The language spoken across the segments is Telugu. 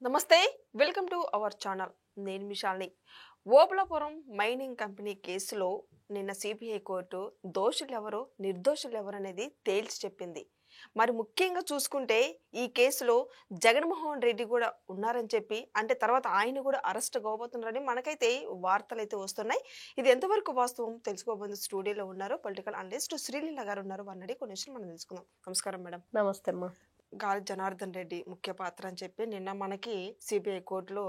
నమస్తే, వెల్కమ్ టు అవర్ ఛానల్. నేను మిషాల్ని. ఓబుళాపురం మైనింగ్ కంపెనీ కేసులో నిన్న సిబిఐ కోర్టు దోషులెవరు నిర్దోషులెవరు అనేది తేల్చి చెప్పింది. మరి ముఖ్యంగా చూసుకుంటే ఈ కేసులో జగన్మోహన్ రెడ్డి కూడా ఉన్నారని చెప్పి, అంటే తర్వాత ఆయన కూడా అరెస్ట్ కాబోతున్నారని మనకైతే వార్తలు అయితే వస్తున్నాయి. ఇది ఎంతవరకు వాస్తవం తెలుసుకోబోతుంది. స్టూడియోలో ఉన్నారు పొలిటికల్ అనలిస్ట్ శ్రీలీల గారు ఉన్నారు. వారిని కొన్ని విషయాలు మనం తెలుసుకుందాం. నమస్కారం మేడం. నమస్తే అమ్మా. గాలి జనార్దన్ రెడ్డి ముఖ్య పాత్ర అని చెప్పి నిన్న మనకి సిబిఐ కోర్టులో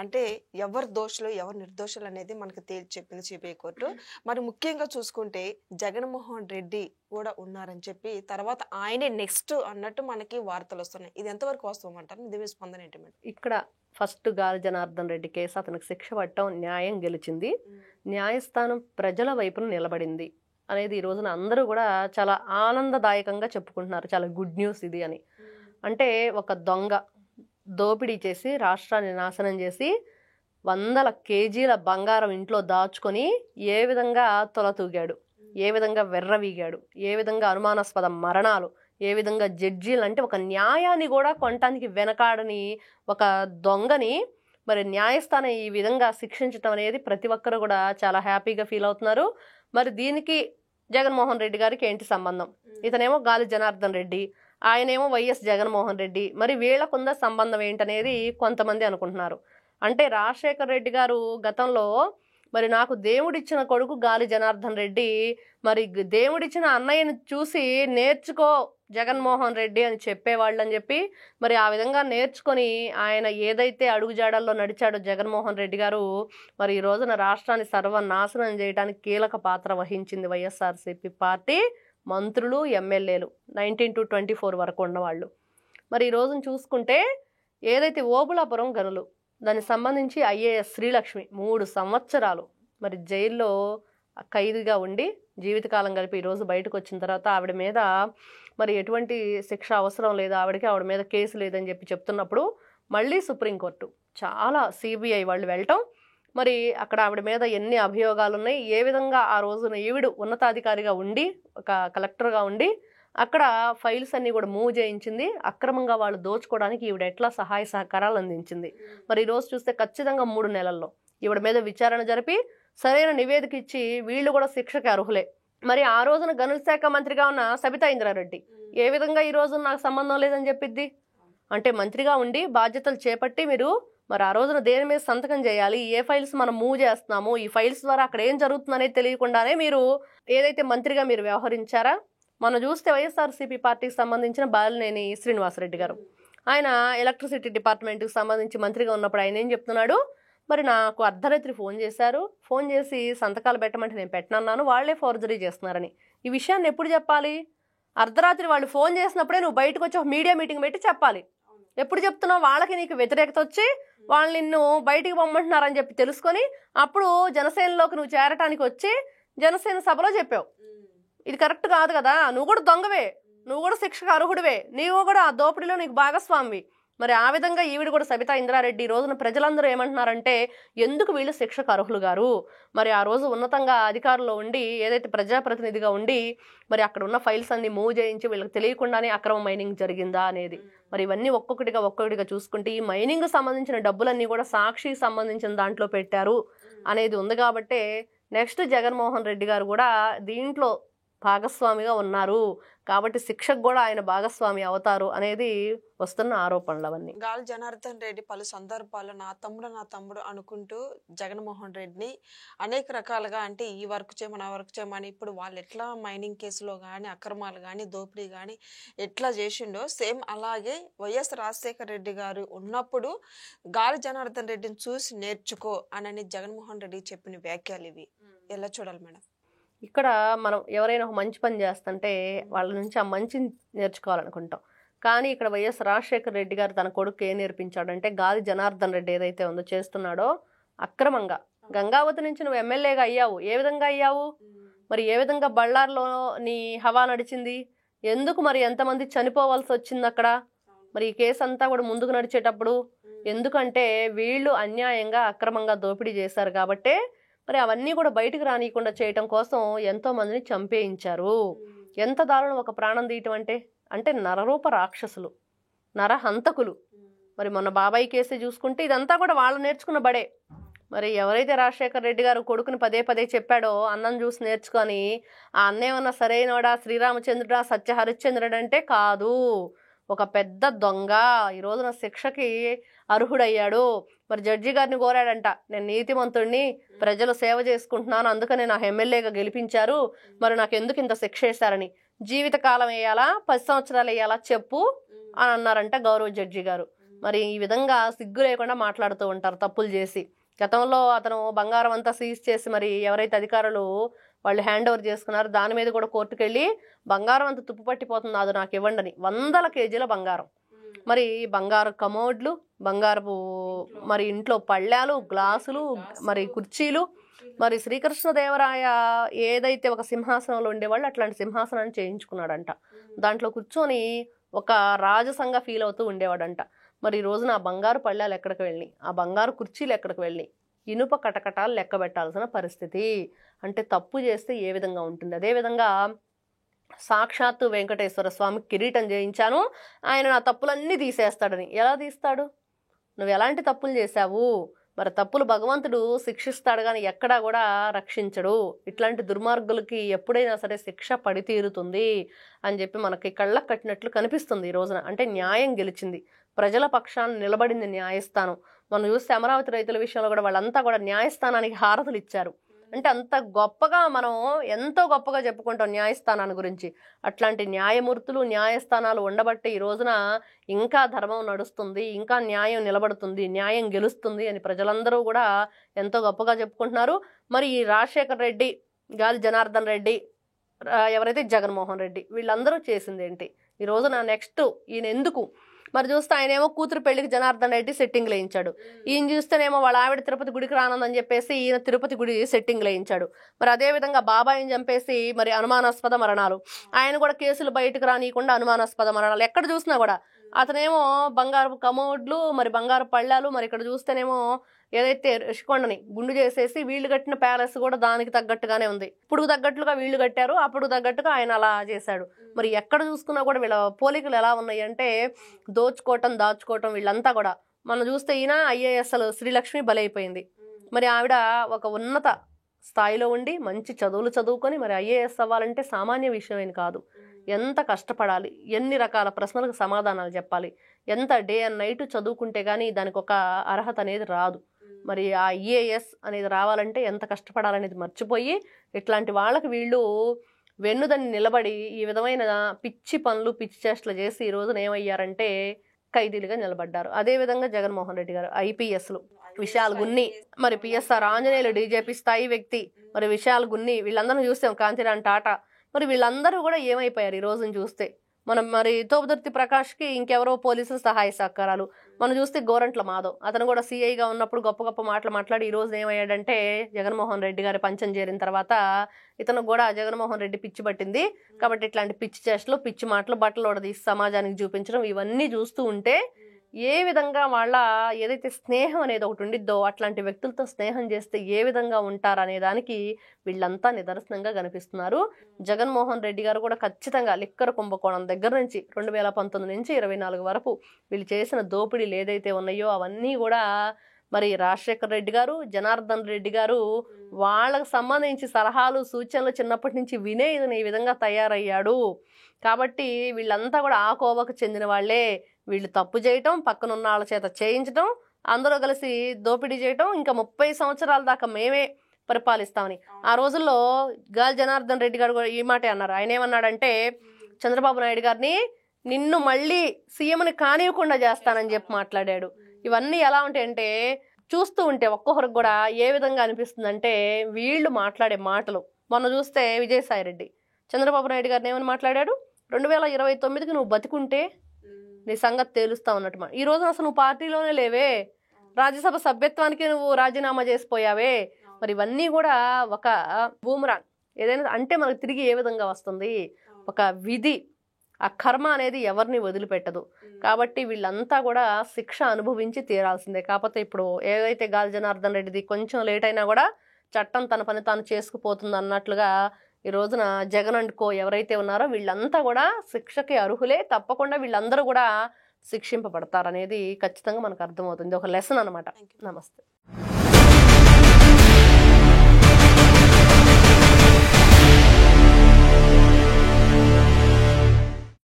అంటే ఎవరు దోషులు ఎవరు నిర్దోషులు అనేది మనకి తేల్చి చెప్పింది సిబిఐ కోర్టు. మరి ముఖ్యంగా చూసుకుంటే జగన్మోహన్ రెడ్డి కూడా ఉన్నారని చెప్పి తర్వాత ఆయనే నెక్స్ట్ అన్నట్టు మనకి వార్తలు వస్తున్నాయి. ఇది ఎంతవరకు వాస్తవం అంటారు? ఇది మీ స్పందన ఏంటి మేడం? ఇక్కడ ఫస్ట్ గాలి జనార్దన్ రెడ్డి కేసు అతనికి శిక్ష పట్టడం న్యాయం గెలిచింది, న్యాయస్థానం ప్రజల వైపున నిలబడింది అనేది ఈ రోజున అందరూ కూడా చాలా ఆనందదాయకంగా చెప్పుకుంటున్నారు. చాలా గుడ్ న్యూస్ ఇది అని. అంటే ఒక దొంగ దోపిడీ చేసి రాష్ట్రాన్ని నాశనం చేసి వందల కేజీల బంగారం ఇంట్లో దాచుకొని ఏ విధంగా తొలతూగాడు, ఏ విధంగా వెర్రవీగాడు, ఏ విధంగా అనుమానాస్పద మరణాలు, ఏ విధంగా జడ్జీలు అంటే ఒక న్యాయాన్ని కూడా కొనటానికి వెనకాడని ఒక దొంగని మరి న్యాయస్థానం ఈ విధంగా శిక్షించడం అనేది ప్రతి ఒక్కరు కూడా చాలా హ్యాపీగా ఫీల్ అవుతున్నారు. మరి దీనికి జగన్మోహన్ రెడ్డి గారికి ఏంటి సంబంధం? ఇతనేమో గాలి జనార్దన్ రెడ్డి, ఆయనేమో వైఎస్ జగన్మోహన్ రెడ్డి. మరి వీళ్ళకుంద సంబంధం ఏంటనేది కొంతమంది అనుకుంటున్నారు. అంటే రాజశేఖర్ రెడ్డి గారు గతంలో మరి నాకు దేవుడిచ్చిన కొడుకు గాలి జనార్దన్ రెడ్డి, మరి దేవుడిచ్చిన అన్నయ్యని చూసి నేర్చుకో జగన్మోహన్ రెడ్డి అని చెప్పేవాళ్ళు అని చెప్పి మరి ఆ విధంగా నేర్చుకొని ఆయన ఏదైతే అడుగుజాడల్లో నడిచాడో జగన్మోహన్ రెడ్డి గారు మరి ఈ రోజున రాష్ట్రాన్ని సర్వనాశనం చేయడానికి కీలక పాత్ర వహించింది వైఎస్ఆర్సీపీ పార్టీ మంత్రులు, ఎమ్మెల్యేలు 19 to 24 వరకు ఉన్నవాళ్ళు. మరి ఈ రోజున చూసుకుంటే ఏదైతే ఓబుళాపురం గనులు దానికి సంబంధించి ఐఏఎస్ శ్రీలక్ష్మి 3 సంవత్సరాలు మరి జైల్లో ఖైదీగా ఉండి జీవితకాలం కలిపి ఈరోజు బయటకు వచ్చిన తర్వాత ఆవిడ మీద మరి ఎటువంటి శిక్ష అవసరం లేదు, ఆవిడ మీద కేసు లేదని చెప్పి చెప్తున్నప్పుడు మళ్ళీ సుప్రీంకోర్టు చాలా సిబిఐ వాళ్ళు వెళ్ళటం, మరి అక్కడ ఆవిడ మీద ఎన్ని అభియోగాలు ఉన్నాయి, ఏ విధంగా ఆ రోజున ఈవిడు ఉన్నతాధికారిగా ఉండి ఒక కలెక్టర్గా ఉండి అక్కడ ఫైల్స్ అన్నీ కూడా మూవ్ చేయించింది, అక్రమంగా వాళ్ళు దోచుకోవడానికి ఈవిడ ఎట్లా సహాయ సహకారాలు అందించింది. మరి ఈరోజు చూస్తే ఖచ్చితంగా 3 నెలల్లో ఈవిడ మీద విచారణ జరిపి సరైన నివేదిక ఇచ్చి వీళ్ళు కూడా శిక్షకి అర్హులే. మరి ఆ రోజున గనుల శాఖ మంత్రిగా ఉన్న సబితా ఇంద్రారెడ్డి ఏ విధంగా ఈ రోజున నాకు సంబంధం లేదని చెప్పిద్ది? అంటే మంత్రిగా ఉండి బాధ్యతలు చేపట్టి మీరు మరి ఆ రోజున దేని మీద సంతకం చేయాలి, ఏ ఫైల్స్ మనం మూవ్ చేస్తున్నాము, ఈ ఫైల్స్ ద్వారా అక్కడ ఏం జరుగుతుందనేది తెలియకుండానే మీరు ఏదైతే మంత్రిగా మీరు వ్యవహరించారా? మనం చూస్తే వైఎస్ఆర్సీపీ పార్టీకి సంబంధించిన బాలినేని శ్రీనివాసరెడ్డి గారు, ఆయన ఎలక్ట్రిసిటీ డిపార్ట్మెంట్కి సంబంధించి మంత్రిగా ఉన్నప్పుడు ఆయన ఏం చెప్తున్నాడు, మరి నాకు అర్ధరాత్రి ఫోన్ చేసి సంతకాలు పెట్టమంటే నేను పెట్టనన్నాను, వాళ్లే ఫోర్జరీ చేస్తున్నారని. ఈ విషయాన్ని ఎప్పుడు చెప్పాలి? అర్ధరాత్రి వాళ్ళు ఫోన్ చేసినప్పుడే నువ్వు బయటకు వచ్చి ఒక మీడియా మీటింగ్ పెట్టి చెప్పాలి. ఎప్పుడు చెప్తున్నావు? వాళ్ళకి నీకు వ్యతిరేకత వచ్చి వాళ్ళు నిన్ను బయటికి పంపమంటున్నారని చెప్పి తెలుసుకొని అప్పుడు జనసేనలోకి నువ్వు చేరటానికి వచ్చి జనసేన సభలో చెప్పావు. ఇది కరెక్ట్ కాదు కదా. నువ్వు కూడా దొంగవే, నువ్వు కూడా శిక్షకు అర్హుడివే, నీవు కూడా ఆ దోపిడీలో నీకు భాగస్వామివి. మరి ఆ విధంగా ఈవిడ కూడా సబితా ఇంద్రారెడ్డి ఈ రోజున ప్రజలందరూ ఏమంటున్నారంటే ఎందుకు వీళ్ళు శిక్షకు అర్హులు గారు? మరి ఆ రోజు ఉన్నతంగా అధికారంలో ఉండి ఏదైతే ప్రజాప్రతినిధిగా ఉండి మరి అక్కడ ఉన్న ఫైల్స్ అన్ని మూవ్ చేయించి వీళ్ళకి తెలియకుండానే అక్రమ మైనింగ్ జరిగిందా అనేది. మరి ఇవన్నీ ఒక్కొక్కటిగా చూసుకుంటే ఈ మైనింగ్ సంబంధించిన డబ్బులన్నీ కూడా సాక్షికి సంబంధించిన దాంట్లో పెట్టారు అనేది ఉంది. కాబట్టే నెక్స్ట్ జగన్మోహన్ రెడ్డి గారు కూడా దీంట్లో భాగస్వామిగా ఉన్నారు కాబట్టి శిక్షకు కూడా ఆయన భాగస్వామి అవుతారు అనేది వస్తున్న ఆరోపణలు. అవన్నీ గాలి జనార్దన్ రెడ్డి పలు సందర్భాల్లో నా తమ్ముడు అనుకుంటూ జగన్మోహన్ రెడ్డిని అనేక రకాలుగా అంటే ఈ వర్క్ చేయమని ఆ వర్క్ చేయమని ఇప్పుడు వాళ్ళు ఎట్లా మైనింగ్ కేసులో కానీ అక్రమాలు కానీ దోపిడీ కానీ ఎట్లా చేసిండో సేమ్ అలాగే వైఎస్ రాజశేఖర రెడ్డి గారు ఉన్నప్పుడు గాలి జనార్దన్ రెడ్డిని చూసి నేర్చుకో అని జగన్మోహన్ రెడ్డి చెప్పిన వ్యాఖ్యలు ఇవి. ఎలా చూడాలి మేడం? ఇక్కడ మనం ఎవరైనా ఒక మంచి పని చేస్తుంటే వాళ్ళ నుంచి ఆ మంచిని నేర్చుకోవాలనుకుంటాం. కానీ ఇక్కడ వైఎస్ రాజశేఖర రెడ్డి గారు తన కొడుకు ఏం నేర్పించాడంటే గాలి జనార్దన్ రెడ్డి ఏదైతే ఉందో చేస్తున్నాడో అక్రమంగా గంగావతి నుంచి నువ్వు ఎమ్మెల్యేగా అయ్యావు, ఏ విధంగా అయ్యావు? మరి ఏ విధంగా బళ్ళార్లో నీ హవా నడిచింది? ఎందుకు మరి ఎంతమంది చనిపోవాల్సి వచ్చింది అక్కడ? మరి ఈ కేసు అంతా కూడా ముందుకు నడిచేటప్పుడు ఎందుకంటే వీళ్ళు అన్యాయంగా అక్రమంగా దోపిడీ చేశారు కాబట్టే మరి అవన్నీ కూడా బయటకు రానియకుండా చేయటం కోసం ఎంతో మందిని చంపేయించారు. ఎంత దారుణం ఒక ప్రాణం తీయటం అంటే. అంటే నరరూప రాక్షసులు, నరహంతకులు, మరి మొన్న బాబాయ్ కేసే చూసుకుంటే ఇదంతా కూడా వాళ్ళు నేర్చుకున్న బడే. మరి ఎవరైతే రాజశేఖర రెడ్డి గారు కొడుకుని పదే పదే చెప్పాడో అన్నం చూసి నేర్చుకొని, ఆ అన్న ఏమన్నా సరైనవాడా, శ్రీరామచంద్రుడా, సత్య హరిశ్చంద్రుడు అంటే కాదు, ఒక పెద్ద దొంగ, ఈ రోజున శిక్షకి అర్హుడయ్యాడు. మరి జడ్జి గారిని కోరాడంట, నేను నీతిమంతుడిని, ప్రజలు సేవ చేసుకుంటున్నాను, అందుకనే నాకు ఎమ్మెల్యేగా గెలిపించారు, మరి నాకు ఎందుకు ఇంత శిక్ష వేశారని. జీవితకాలం వేయాలా, 10 సంవత్సరాలు వేయాలా చెప్పు అని అన్నారంట గౌరవ జడ్జి గారు. మరి ఈ విధంగా సిగ్గు లేకుండా మాట్లాడుతూ ఉంటారు తప్పులు చేసి. గతంలో అతను బంగారం అంతా సీజ్ చేసి మరి ఎవరైతే అధికారులు వాళ్ళు హ్యాండ్ ఓవర్ చేసుకున్నారో దాని మీద కూడా కోర్టుకు వెళ్ళి బంగారం అంతా తుప్పు పట్టిపోతుంది, అది నాకు ఇవ్వండి అని 100 కేజీల బంగారం. మరి బంగారు కమోడ్లు, బంగారపు మరి ఇంట్లో పళ్ళాలు, గ్లాసులు, మరి కుర్చీలు, మరి శ్రీకృష్ణదేవరాయ ఏదైతే ఒక సింహాసనంలో ఉండేవాళ్ళు అట్లాంటి సింహాసనాన్ని చేయించుకున్నాడంట. దాంట్లో కూర్చొని ఒక రాజసంగా ఫీల్ అవుతూ ఉండేవాడంట. మరి ఈ రోజున ఆ బంగారు పళ్ళాలు ఎక్కడికి వెళ్ళి, ఆ బంగారు కుర్చీలు ఎక్కడికి వెళ్ళి, ఇనుప కటకటాలు లెక్క పెట్టాల్సిన పరిస్థితి. అంటే తప్పు చేస్తే ఏ విధంగా ఉంటుంది. అదేవిధంగా సాక్షాత్తు వెంకటేశ్వర స్వామి కిరీటం చేయించాను, ఆయన నా తప్పులన్నీ తీసేస్తాడని. ఎలా తీస్తాడు? నువ్వు ఎలాంటి తప్పులు చేశావు? మరి తప్పులు భగవంతుడు శిక్షిస్తాడు కానీ ఎక్కడా కూడా రక్షించడు. ఇట్లాంటి దుర్మార్గులకి ఎప్పుడైనా సరే శిక్ష పడి తీరుతుంది అని చెప్పి మనకి కళ్ళకు కట్టినట్లు కనిపిస్తుంది ఈ రోజున. అంటే న్యాయం గెలిచింది, ప్రజల పక్షాన్ని నిలబడింది న్యాయస్థానం. మనం చూస్తే అమరావతి రైతుల విషయంలో కూడా వాళ్ళంతా కూడా న్యాయస్థానానికి హారతులు ఇచ్చారు. అంటే అంత గొప్పగా మనం ఎంతో గొప్పగా చెప్పుకుంటాం న్యాయస్థానాన్ని గురించి. అట్లాంటి న్యాయమూర్తులు, న్యాయస్థానాలు ఉండబట్టి ఈ రోజున ఇంకా ధర్మం నడుస్తుంది, ఇంకా న్యాయం నిలబడుతుంది, న్యాయం గెలుస్తుంది అని ప్రజలందరూ కూడా ఎంతో గొప్పగా చెప్పుకుంటున్నారు. మరి ఈ రాజశేఖర రెడ్డి, గాలి జనార్దన్ రెడ్డి, ఎవరైతే జగన్మోహన్ రెడ్డి, వీళ్ళందరూ చేసింది ఏంటి? ఈ రోజున నెక్స్ట్ ఈయన ఎందుకు మరి చూస్తే ఆయనేమో కూతురు పెళ్లికి జనార్దన్ రెడ్డి సెట్టింగ్ వేయించాడు. ఈయన చూస్తేనేమో వాళ్ళ ఆవిడ తిరుపతి గుడికి రానందని చెప్పేసి ఈయన తిరుపతి గుడి సెట్టింగ్ వేయించాడు. మరి అదేవిధంగా బాబాయిని చంపేసి మరి అనుమానాస్పద మరణాలు, ఆయన కూడా కేసులు బయటకు రానియకుండా అనుమానాస్పద మరణాలు. ఎక్కడ చూసినా కూడా అతనేమో బంగారు కమోడ్లు, మరి బంగారు పళ్ళాలు, మరి ఇక్కడ చూస్తేనేమో ఏదైతే ఋషికొండని గుండు చేసేసి వీళ్ళు కట్టిన ప్యాలెస్ కూడా దానికి తగ్గట్టుగానే ఉంది. ఇప్పుడు తగ్గట్టుగా వీళ్ళు కట్టారు, అప్పుడు తగ్గట్టుగా ఆయన అలా చేశాడు. మరి ఎక్కడ చూసుకున్నా కూడా వీళ్ళ పోలికలు ఎలా ఉన్నాయి అంటే దోచుకోవటం, దాచుకోవటం. వీళ్ళంతా కూడా మనం చూస్తే ఈయన IASలు శ్రీలక్ష్మి బలైపోయింది. మరి ఆవిడ ఒక ఉన్నత స్థాయిలో ఉండి మంచి చదువులు చదువుకొని మరి IAS అవ్వాలంటే సామాన్య విషయమేం కాదు. ఎంత కష్టపడాలి, ఎన్ని రకాల ప్రశ్నలకు సమాధానాలు చెప్పాలి, ఎంత డే అండ్ నైట్ చదువుకుంటే కానీ దానికి ఒక అర్హత అనేది రాదు. మరి ఆ IAS అనేది రావాలంటే ఎంత కష్టపడాలనేది మర్చిపోయి ఇట్లాంటి వాళ్ళకి వీళ్ళు వెన్నుదని నిలబడి ఈ విధమైన పిచ్చి పనులు, పిచ్చి చేష్టలు చేసి ఈ రోజున ఏమయ్యారంటే ఖైదీలుగా నిలబడ్డారు. అదేవిధంగా జగన్మోహన్ రెడ్డి గారు IPSలు విశాల్ గున్ని, మరి PSR ఆంజనేయులు DJP స్థాయి వ్యక్తి, మరి విశాల్ గున్ని, వీళ్ళందరూ చూస్తాం, కాంతిరాన్ టాటా, మరి వీళ్ళందరూ కూడా ఏమైపోయారు ఈ రోజున చూస్తే. మనం మరి తోపుదుర్తి ప్రకాష్కి ఇంకెవరో పోలీసులు సహాయ సహకారాలు. మనం చూస్తే గోరంట్ల మాధవ్, అతను కూడా CIగా ఉన్నప్పుడు గొప్ప గొప్ప మాటలు మాట్లాడి ఈ రోజు ఏమయ్యాడంటే జగన్మోహన్ రెడ్డి గారి పంచం చేరిన తర్వాత ఇతను కూడా జగన్మోహన్ రెడ్డి పిచ్చి పట్టింది కాబట్టి ఇట్లాంటి పిచ్చి చేష్టలు, పిచ్చి మాటలు, బట్టలు తీసి సమాజానికి చూపించడం, ఇవన్నీ చూస్తూ ఉంటే ఏ విధంగా వాళ్ళ ఏదైతే స్నేహం అనేది ఒకటి ఉండిద్దో అట్లాంటి వ్యక్తులతో స్నేహం చేస్తే ఏ విధంగా ఉంటారనే దానికి వీళ్ళంతా నిదర్శనంగా కనిపిస్తున్నారు. జగన్మోహన్ రెడ్డి గారు కూడా ఖచ్చితంగా లిక్కర్ కుంభకోణం దగ్గర నుంచి 2019 నుంచి 24 వరకు వీళ్ళు చేసిన దోపిడీలు ఏదైతే ఉన్నాయో అవన్నీ కూడా మరి రాజశేఖర రెడ్డి గారు, జనార్దన్ రెడ్డి గారు వాళ్ళకు సంబంధించి సలహాలు, సూచనలు చిన్నప్పటి నుంచి వినే ఈ విధంగా తయారయ్యాడు. కాబట్టి వీళ్ళంతా కూడా ఆ కోవకు చెందిన వాళ్ళే. వీళ్ళు తప్పు చేయటం, పక్కనున్న వాళ్ళ చేత చేయించడం, అందరూ కలిసి దోపిడీ చేయటం, ఇంకా 30 సంవత్సరాల దాకా మేమే పరిపాలిస్తామని. ఆ రోజుల్లో గాలి జనార్దన్ రెడ్డి గారు కూడా ఈ మాటే అన్నారు. ఆయన ఏమన్నాడంటే చంద్రబాబు నాయుడు గారిని నిన్ను మళ్ళీ సీఎంని కానివ్వకుండా చేస్తానని చెప్పి మాట్లాడాడు. ఇవన్నీ ఎలా ఉంటాయంటే చూస్తూ ఉంటే ఒక్కొక్కరికి కూడా ఏ విధంగా అనిపిస్తుందంటే వీళ్ళు మాట్లాడే మాటలు. మొన్న చూస్తే విజయసాయి రెడ్డి చంద్రబాబు నాయుడు గారిని ఏమని మాట్లాడాడు, 2029కి నువ్వు బతికుంటే నీ సంగతి తేలుస్తా ఉన్నట్టు. ఈ రోజు అసలు నువ్వు పార్టీలోనే లేవే, రాజ్యసభ సభ్యత్వానికి నువ్వు రాజీనామా చేసిపోయావే. మరి ఇవన్నీ కూడా ఒక బూమరాంగ్ ఏదైనా అంటే మనకు తిరిగి ఏ విధంగా వస్తుంది, ఒక విధి, ఆ కర్మ అనేది ఎవరిని వదిలిపెట్టదు. కాబట్టి వీళ్ళంతా కూడా శిక్ష అనుభవించి తీరాల్సిందే. కాకపోతే ఇప్పుడు ఏదైతే గాలి జనార్దన్ రెడ్డిది కొంచెం లేట్ అయినా కూడా చట్టం తన పని తాను చేసుకుపోతుంది అన్నట్లుగా ఈ రోజున జగన్ అండ్ కో ఎవరైతే ఉన్నారో వీళ్ళంతా కూడా శిక్షకి అర్హులే. తప్పకుండా వీళ్ళందరూ కూడా శిక్షింపబడతారు అనేది ఖచ్చితంగా మనకు అర్థమవుతుంది. ఒక లెసన్ అనమాట. Thank you. నమస్తే.